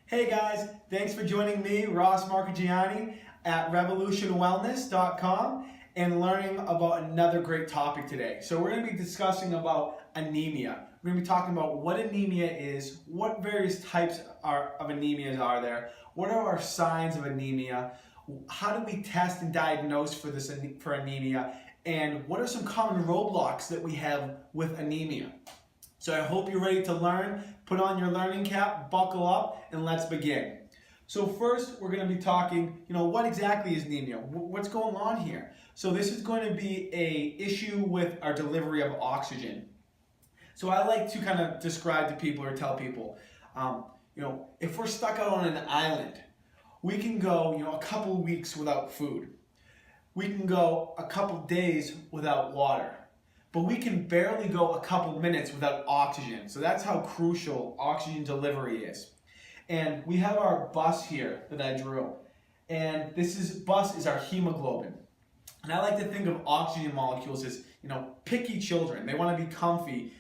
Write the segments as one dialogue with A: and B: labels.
A: Hey guys, thanks for joining me, Ross Marcagiani, at revolutionwellness.com and learning about another great topic today. So we're going to be discussing about anemia. We're going to be talking about what anemia is, what various types of anemias are there, what are our signs of anemia, how do we test and diagnose for anemia, and what are some common roadblocks that we have with anemia. So I hope you're ready to learn. Put on your learning cap, buckle up, and let's begin. So first, we're going to be talking, what exactly is anemia? What's going on here? So this is going to be an issue with our delivery of oxygen. So I like to kind of describe to people or tell people, if we're stuck out on an island, we can go, a couple weeks without food. We can go a couple days without water. But we can barely go a couple minutes without oxygen. So that's how crucial oxygen delivery is. And we have our bus here that I drew. And bus is our hemoglobin. And I like to think of oxygen molecules as, picky children. They want to be comfy.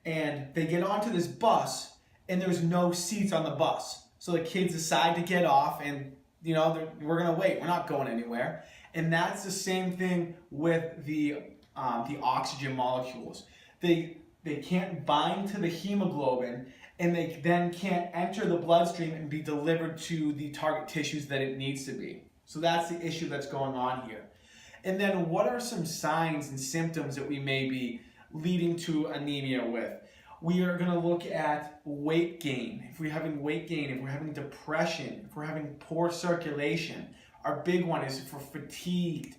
A: And they get onto this bus and there's no seats on the bus. So the kids decide to get off and, we're going to wait. We're not going anywhere. And that's the same thing with the oxygen molecules. They can't bind to the hemoglobin and they then can't enter the bloodstream and be delivered to the target tissues that it needs to be. So that's the issue that's going on here. And then what are some signs and symptoms that we may be leading to anemia with? We are going to look at weight gain. If we're having weight gain, if we're having depression, if we're having poor circulation. Our big one is if we're fatigued,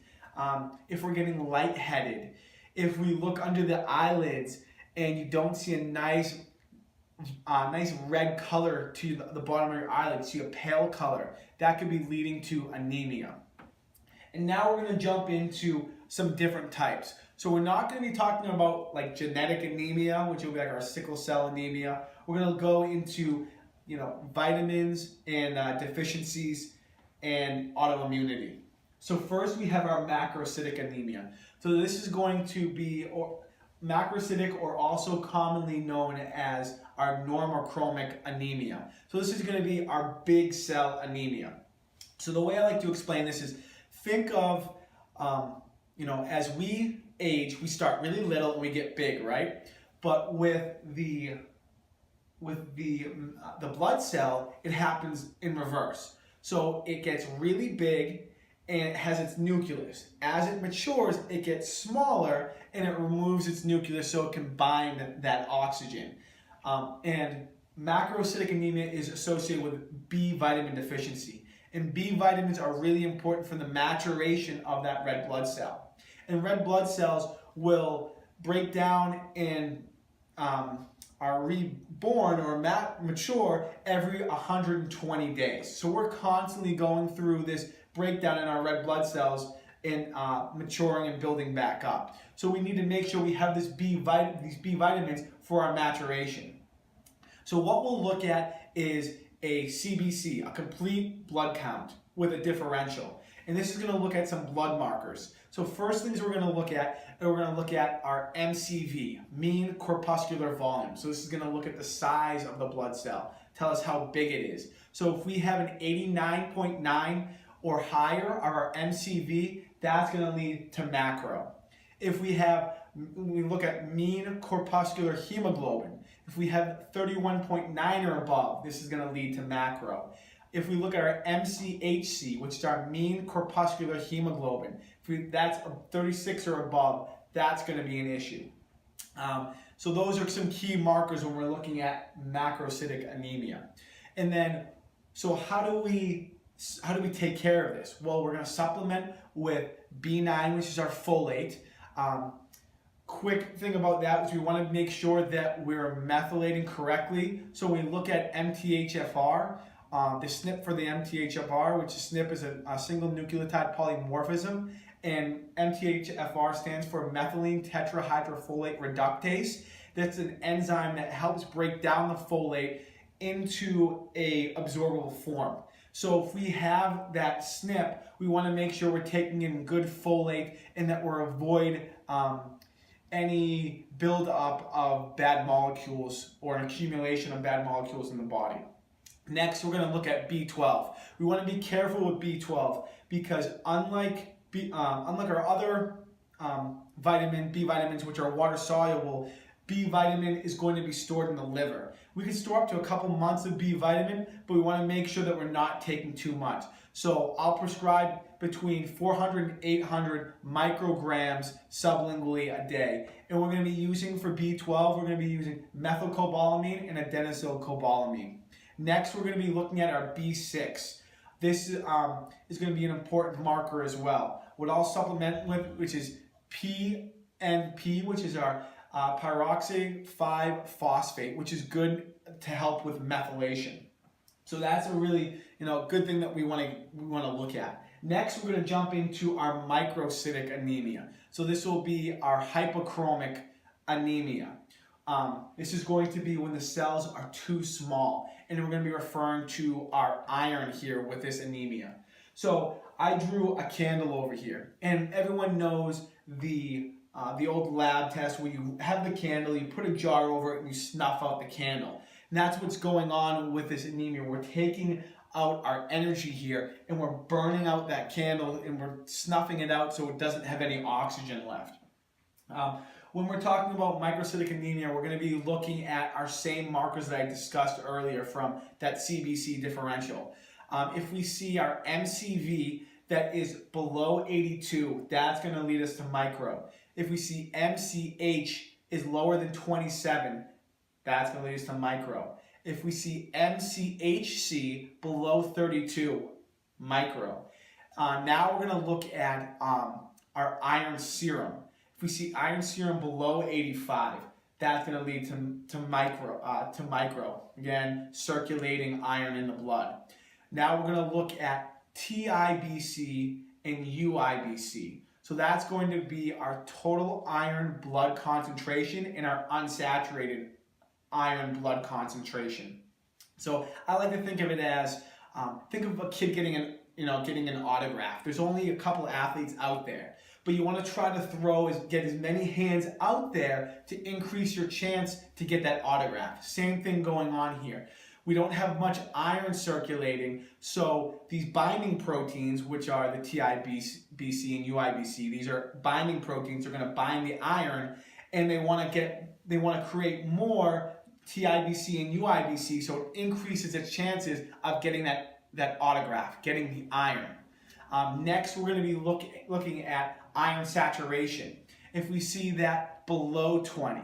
A: if we're getting lightheaded, if we look under the eyelids and you don't see a nice red color to the bottom of your eyelid, see a pale color, that could be leading to anemia. And now we're going to jump into some different types. So we're not going to be talking about like genetic anemia, which will be like our sickle cell anemia. We're going to go into vitamins and deficiencies and autoimmunity. So first we have our macrocytic anemia. So this is going to be macrocytic, or also commonly known as our normochromic anemia. So this is going to be our big cell anemia. So the way I like to explain this is, think of, as we age, we start really little and we get big, right? But with the blood cell, it happens in reverse. So it gets really big and it has its nucleus. As it matures, it gets smaller and it removes its nucleus so it can bind that oxygen. And macrocytic anemia is associated with B vitamin deficiency. And B vitamins are really important for the maturation of that red blood cell. And red blood cells will break down and are reborn or mature every 120 days. So we're constantly going through this breakdown in our red blood cells and maturing and building back up. So we need to make sure we have these B vitamins for our maturation. So what we'll look at is a CBC, a complete blood count with a differential. And this is going to look at some blood markers. So first things we're going to look at our MCV, mean corpuscular volume. So this is going to look at the size of the blood cell, tell us how big it is. So if we have an 89.9 or higher of our MCV, that's going to lead to macro. If we look at mean corpuscular hemoglobin, if we have 31.9 or above, this is going to lead to macro. If we look at our MCHC, which is our mean corpuscular hemoglobin, that's 36 or above, that's going to be an issue. So those are some key markers when we're looking at macrocytic anemia. And then, so how do we take care of this? Well, we're going to supplement with B9, which is our folate. Quick thing about that is we want to make sure that we're methylating correctly. So we look at MTHFR, the SNP for the MTHFR, which SNP is a single nucleotide polymorphism, and MTHFR stands for methylene tetrahydrofolate reductase. That's an enzyme that helps break down the folate into a absorbable form. So if we have that SNP, we want to make sure we're taking in good folate and that we're avoid any buildup of bad molecules or an accumulation of bad molecules in the body. Next, we're going to look at B12. We want to be careful with B12 because unlike our other B vitamins, which are water soluble, B vitamin is going to be stored in the liver. We can store up to a couple months of B vitamin, but we want to make sure that we're not taking too much. So I'll prescribe between 400 and 800 micrograms sublingually a day. And we're going to be using for B12, we're going to be using methylcobalamin and adenosylcobalamin. Next, we're going to be looking at our B6. This is going to be an important marker as well. What I'll supplement with, which is PNP, which is our pyroxy 5-phosphate, which is good to help with methylation. So that's a really good thing that we want to look at. Next, we're going to jump into our microcytic anemia. So this will be our hypochromic anemia. This is going to be when the cells are too small, and we're going to be referring to our iron here with this anemia. So I drew a candle over here, and everyone knows the old lab test where you have the candle, you put a jar over it, and you snuff out the candle. And that's what's going on with this anemia. We're taking out our energy here, and we're burning out that candle, and we're snuffing it out so it doesn't have any oxygen left. When we're talking about microcytic anemia, we're going to be looking at our same markers that I discussed earlier from that CBC differential. If we see our MCV that is below 82, that's going to lead us to micro. If we see MCH is lower than 27, that's going to lead us to micro. If we see MCHC below 32, micro. Now we're going to look at our iron serum. If we see iron serum below 85, that's going to lead to micro. Again, circulating iron in the blood. Now we're going to look at TIBC and UIBC. So that's going to be our total iron blood concentration and our unsaturated iron blood concentration. So I like to think of it as, think of a kid getting an autograph. There's only a couple athletes out there, but you want to try to get as many hands out there to increase your chance to get that autograph. Same thing going on here. We don't have much iron circulating, so these binding proteins, which are the TIBC and UIBC, these are binding proteins, are going to bind the iron, and they want to create more TIBC and UIBC, so it increases its chances of getting that autograph, getting the iron. Next, we're going to be looking at iron saturation. If we see that below 20,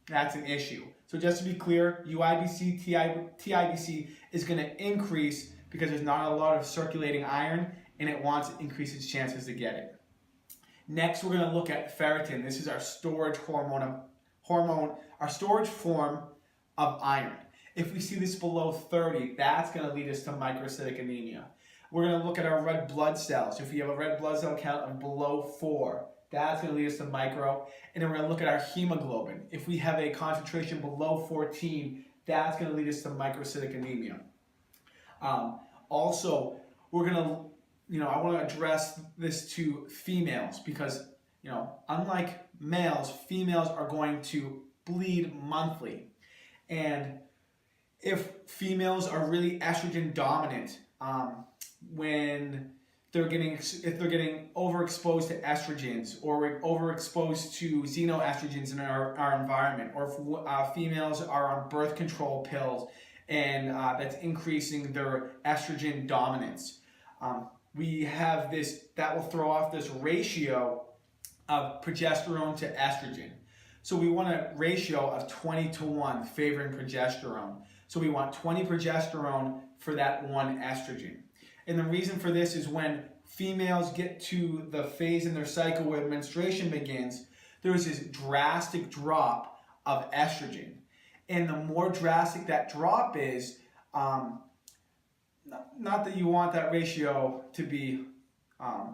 A: that's an issue. So just to be clear, UIBC, TIBC is going to increase because there's not a lot of circulating iron, and it wants to increase its chances to get it. Next, we're going to look at ferritin. This is our storage our storage form of iron. If we see this below 30, that's going to lead us to microcytic anemia. We're going to look at our red blood cells. If we have a red blood cell count of below 4, that's going to lead us to micro. And then we're going to look at our hemoglobin. If we have a concentration below 14, that's going to lead us to microcytic anemia. Also, we're going to, I want to address this to females because, unlike males, females are going to bleed monthly. And if females are really estrogen dominant, if they're getting overexposed to estrogens or overexposed to xenoestrogens in our environment, or if females are on birth control pills and that's increasing their estrogen dominance, we have this, that will throw off this ratio of progesterone to estrogen. So we want a ratio of 20-1 favoring progesterone. So we want 20 progesterone for that 1 estrogen. And the reason for this is when females get to the phase in their cycle where menstruation begins, there is this drastic drop of estrogen. And the more drastic that drop is, not that you want that ratio to be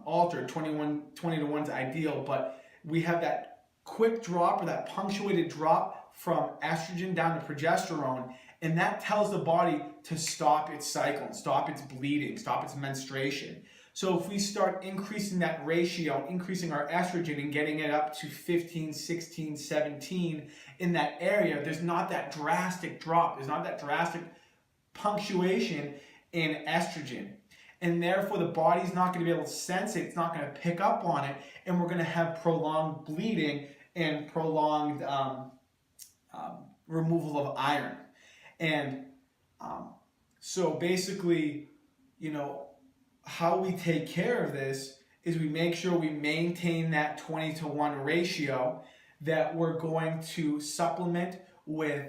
A: altered, 20-1 is ideal, but we have that quick drop or that punctuated drop from estrogen down to progesterone, and that tells the body to stop its cycle, stop its bleeding, stop its menstruation. So if we start increasing that ratio, increasing our estrogen and getting it up to 15, 16, 17 in that area, there's not that drastic drop, there's not that drastic punctuation in estrogen. And therefore the body's not going to be able to sense it, it's not going to pick up on it, and we're going to have prolonged bleeding and prolonged removal of iron. And so basically, how we take care of this is we make sure we maintain that 20-to-1 ratio, that we're going to supplement with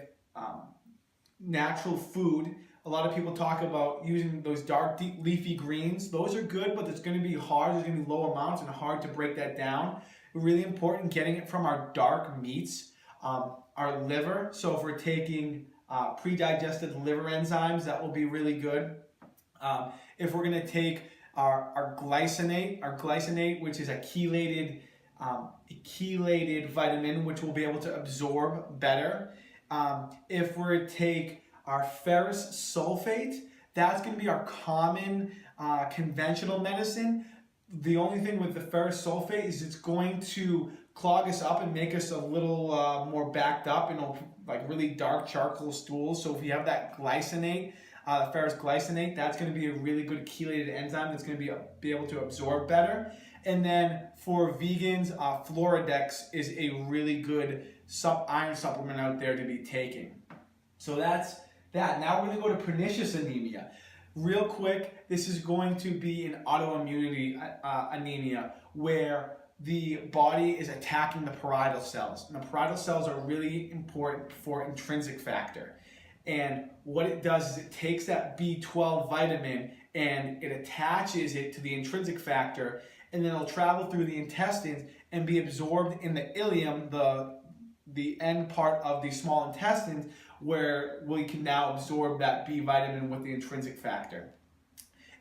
A: natural food. A lot of people talk about using those dark, deep leafy greens. Those are good, but it's going to be hard. There's going to be low amounts and hard to break that down. Really important getting it from our dark meats, our liver. So if we're taking pre-digested liver enzymes, that will be really good. If we're going to take our glycinate, which is a chelated vitamin, which we'll be able to absorb better. If we're to take our ferrous sulfate, that's going to be our common conventional medicine. The only thing with the ferrous sulfate is it's going to clog us up and make us a little more backed up, like really dark charcoal stools. So if you have that glycinate, ferrous glycinate, that's going to be a really good chelated enzyme that's going to be able to absorb better. And then for vegans, Floridex is a really good iron supplement out there to be taking. So that's that. Now we're going to go to pernicious anemia. Real quick, this is going to be an autoimmunity anemia where the body is attacking the parietal cells. And the parietal cells are really important for intrinsic factor. And what it does is it takes that B12 vitamin and it attaches it to the intrinsic factor, and then it'll travel through the intestines and be absorbed in the ileum, the end part of the small intestines, where we can now absorb that B vitamin with the intrinsic factor.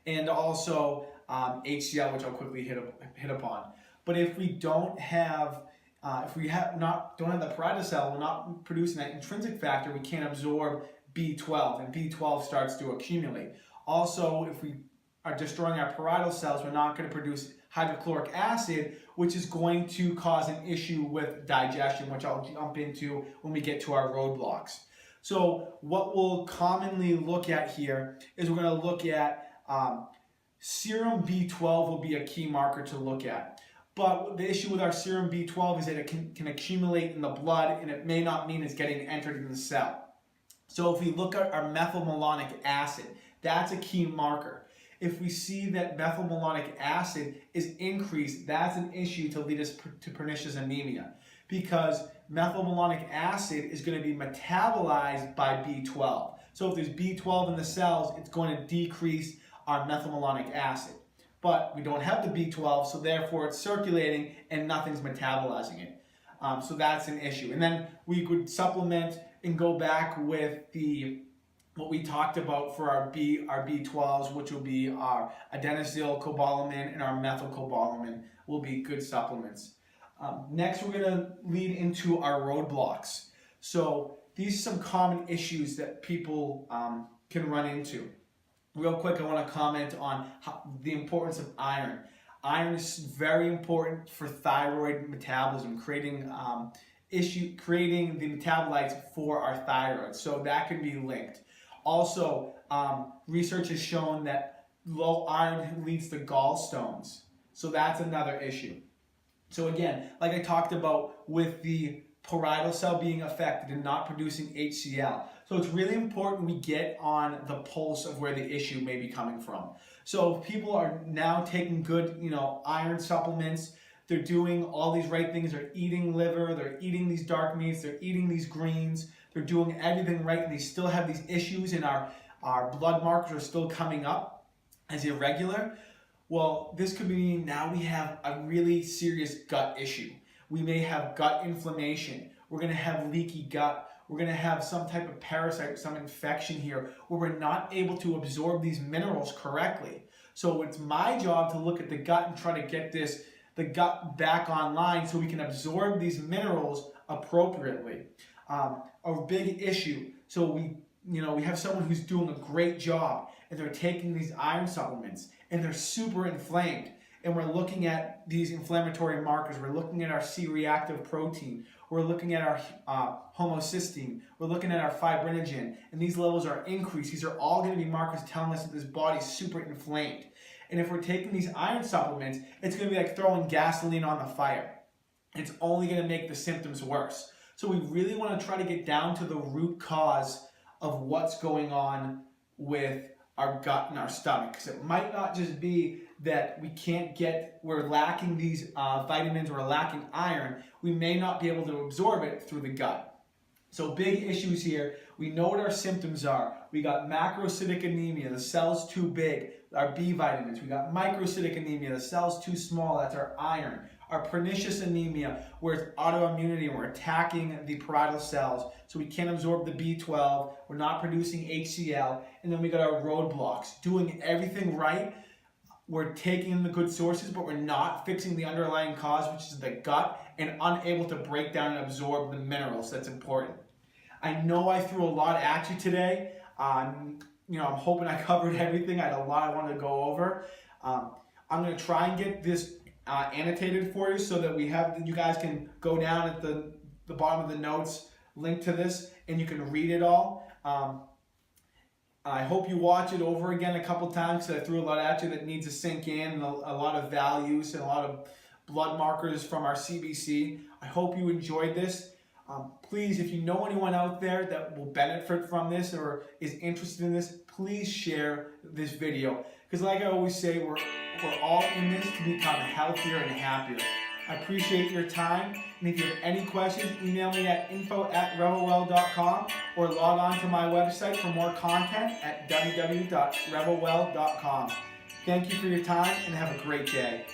A: And also HCl, which I'll quickly hit upon. But if we don't have don't have the parietal cell, we're not producing that intrinsic factor, we can't absorb B12, and B12 starts to accumulate. Also, if we are destroying our parietal cells, we're not going to produce hydrochloric acid, which is going to cause an issue with digestion, which I'll jump into when we get to our roadblocks. So what we'll commonly look at here is we're going to look at serum B12 will be a key marker to look at. But the issue with our serum B12 is that it can accumulate in the blood, and it may not mean it's getting entered in the cell. So if we look at our methylmalonic acid, that's a key marker. If we see that methylmalonic acid is increased, that's an issue to lead us to pernicious anemia, because methylmalonic acid is going to be metabolized by B12. So if there's B12 in the cells, it's going to decrease our methylmalonic acid. But we don't have the B12, so therefore it's circulating and nothing's metabolizing it. So that's an issue. And then we could supplement and go back with what we talked about for our B12s, which will be our adenosyl cobalamin and our methylcobalamin will be good supplements. Next, we're going to lead into our roadblocks. So these are some common issues that people can run into. Real quick, I want to comment on the importance of iron. Iron is very important for thyroid metabolism, creating the metabolites for our thyroid. So that can be linked. Also, research has shown that low iron leads to gallstones. So that's another issue. So again, like I talked about with the parietal cell being affected and not producing HCl. So it's really important we get on the pulse of where the issue may be coming from. So if people are now taking good, iron supplements, they're doing all these right things, they're eating liver, they're eating these dark meats, they're eating these greens, they're doing everything right, and they still have these issues and our blood markers are still coming up as irregular. Well, this could mean now we have a really serious gut issue. We may have gut inflammation. We're going to have leaky gut. We're going to have some type of parasite, some infection here where we're not able to absorb these minerals correctly. So it's my job to look at the gut and try to get the gut back online so we can absorb these minerals appropriately. A big issue. So we have someone who's doing a great job and they're taking these iron supplements and they're super inflamed. And we're looking at these inflammatory markers. We're looking at our C-reactive protein. We're looking at our homocysteine. We're looking at our fibrinogen, and these levels are increased. These are all going to be markers telling us that this body is super inflamed. And if we're taking these iron supplements, it's going to be like throwing gasoline on the fire. It's only going to make the symptoms worse. So we really want to try to get down to the root cause of what's going on with our gut and our stomach. Because it might not just be that we're lacking these vitamins, we're lacking iron. We may not be able to absorb it through the gut. So big issues here. We know what our symptoms are. We got macrocytic anemia, the cell's too big, our B vitamins. We got microcytic anemia, the cell's too small, that's our iron. Our pernicious anemia, where it's autoimmunity and we're attacking the parietal cells, so we can't absorb the B12, we're not producing HCl, and then we got our roadblocks, doing everything right. We're taking in the good sources, but we're not fixing the underlying cause, which is the gut, and unable to break down and absorb the minerals. That's important. I know I threw a lot at you today. I'm hoping I covered everything. I had a lot I wanted to go over. I'm going to try and get this annotated for you so that you guys can go down at the bottom of the notes, link to this, and you can read it all. I hope you watch it over again a couple times because I threw a lot at you that needs to sink in, and a lot of values and a lot of blood markers from our CBC. I hope you enjoyed this. Please, if you know anyone out there that will benefit from this or is interested in this, please share this video. Because like I always say, we're all in this to become healthier and happier. I appreciate your time. And if you have any questions, email me at info@revowell.com or log on to my website for more content at www.revowell.com. Thank you for your time and have a great day.